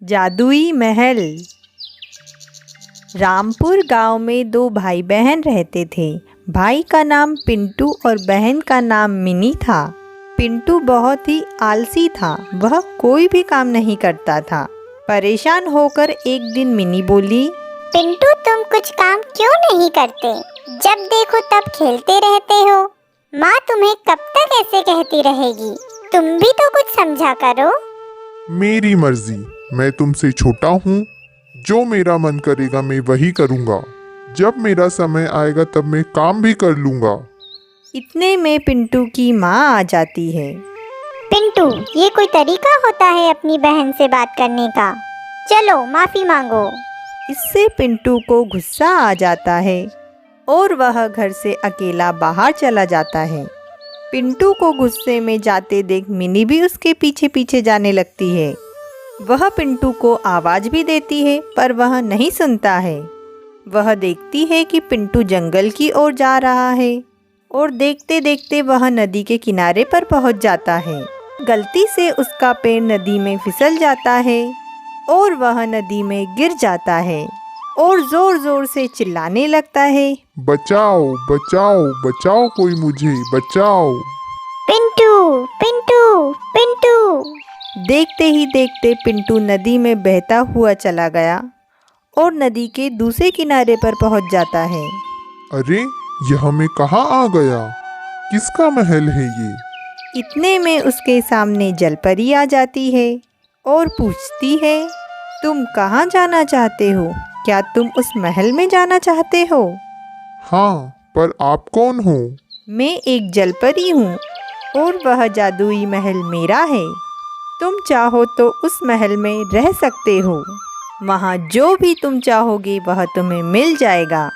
जादुई महल। रामपुर गांव में दो भाई बहन रहते थे। भाई का नाम पिंटू और बहन का नाम मिनी था। पिंटू बहुत ही आलसी था, वह कोई भी काम नहीं करता था। परेशान होकर एक दिन मिनी बोली, पिंटू तुम कुछ काम क्यों नहीं करते? जब देखो तब खेलते रहते हो। माँ तुम्हें कब तक ऐसे कहती रहेगी? तुम भी तो कुछ समझा करो। मेरी मर्जी, मैं तुमसे छोटा हूँ। जो मेरा मन करेगा मैं वही करूँगा। जब मेरा समय आएगा तब मैं काम भी कर लूँगा। इतने में पिंटू की माँ आ जाती है। पिंटू, ये कोई तरीका होता है अपनी बहन से बात करने का? चलो माफी मांगो। इससे पिंटू को गुस्सा आ जाता है और वह घर से अकेला बाहर चला जाता है। पिंटू को गुस्से में जाते देख मिनी भी उसके पीछे पीछे जाने लगती है। वह पिंटू को आवाज़ भी देती है पर वह नहीं सुनता है। वह देखती है कि पिंटू जंगल की ओर जा रहा है और देखते देखते वह नदी के किनारे पर पहुंच जाता है। गलती से उसका पैर नदी में फिसल जाता है और वह नदी में गिर जाता है और ज़ोर ज़ोर से चिल्लाने लगता है, बचाओ बचाओ बचाओ, कोई मुझे बचाओ। पिंटू पिंटू पिंटू। देखते ही देखते पिंटू नदी में बहता हुआ चला गया और नदी के दूसरे किनारे पर पहुंच जाता है। अरे, यह मैं कहाँ आ गया? किसका महल है ये? इतने में उसके सामने जलपरी आ जाती है और पूछती है, तुम कहाँ जाना चाहते हो? क्या तुम उस महल में जाना चाहते हो? हाँ, पर आप कौन हो? मैं एक जलपरी हूँ और वह जादुई महल मेरा है। तुम चाहो तो उस महल में रह सकते हो। वहाँ जो भी तुम चाहोगे वह तुम्हें मिल जाएगा।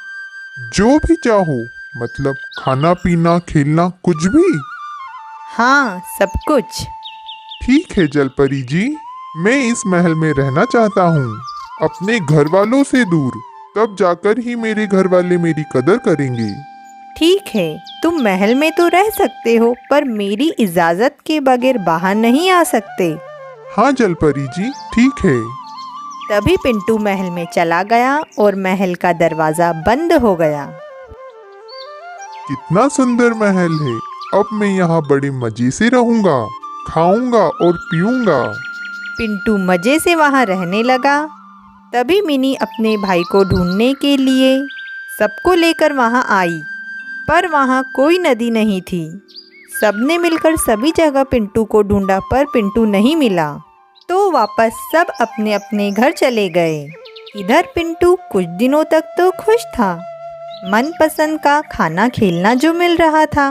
जो भी चाहो मतलब खाना पीना खेलना कुछ भी? हाँ, सब कुछ। ठीक है जलपरी जी, मैं इस महल में रहना चाहता हूँ, अपने घर वालों से दूर। तब जाकर ही मेरे घर वाले मेरी कदर करेंगे। ठीक है, तुम महल में तो रह सकते हो पर मेरी इजाज़त के बगैर बाहर नहीं आ सकते। हाँ जलपरी जी, ठीक है। तभी पिंटू महल में चला गया और महल का दरवाज़ा बंद हो गया। कितना सुंदर महल है। अब मैं यहाँ बड़े मजे से रहूँगा, खाऊंगा और पीऊंगा। पिंटू मज़े से वहाँ रहने लगा। तभी मिनी अपने भाई को ढूंढने के लिए सबको लेकर वहाँ आई, पर वहाँ कोई नदी नहीं थी। सबने मिलकर सभी जगह पिंटू को ढूंढा पर पिंटू नहीं मिला, तो वापस सब अपने अपने घर चले गए। इधर पिंटू कुछ दिनों तक तो खुश था, मनपसंद का खाना खेलना जो मिल रहा था।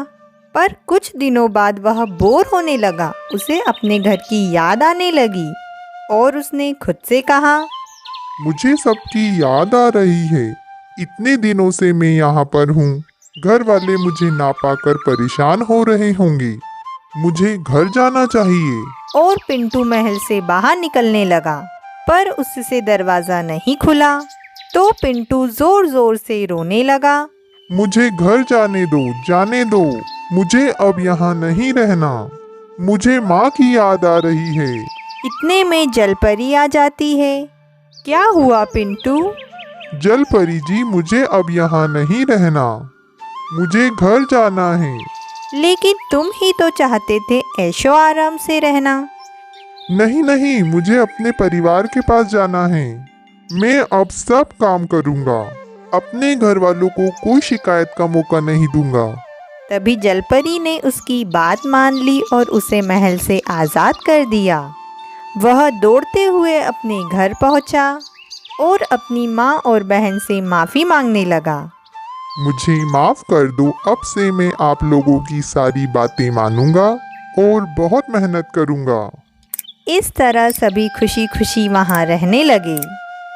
पर कुछ दिनों बाद वह बोर होने लगा, उसे अपने घर की याद आने लगी और उसने खुद से कहा, मुझे सबकी याद आ रही है। इतने दिनों से मैं यहाँ पर हूँ। घर वाले मुझे ना पाकर परेशान हो रहे होंगे। मुझे घर जाना चाहिए। और पिंटू महल से बाहर निकलने लगा, पर उससे दरवाज़ा नहीं खुला। तो पिंटू ज़ोर ज़ोर से रोने लगा, मुझे घर जाने दो, जाने दो। मुझे अब यहाँ नहीं रहना। मुझे माँ की याद आ रही है। इतने में जलपरी आ जाती है। क्या हुआ पिंटू? जलपरी जी, मुझे अब यहाँ नहीं रहना। मुझे घर जाना है। लेकिन तुम ही तो चाहते थे ऐशो आराम से रहना। नहीं नहीं, मुझे अपने परिवार के पास जाना है। मैं अब सब काम करूँगा। अपने घर वालों को कोई शिकायत का मौका नहीं दूंगा। तभी जलपरी ने उसकी बात मान ली और उसे महल से आज़ाद कर दिया। वह दौड़ते हुए अपने घर पहुंचा और अपनी माँ और बहन से माफ़ी मांगने लगा। मुझे माफ़ कर दो, अब से मैं आप लोगों की सारी बातें मानूंगा और बहुत मेहनत करूंगा। इस तरह सभी खुशी खुशी वहाँ रहने लगे।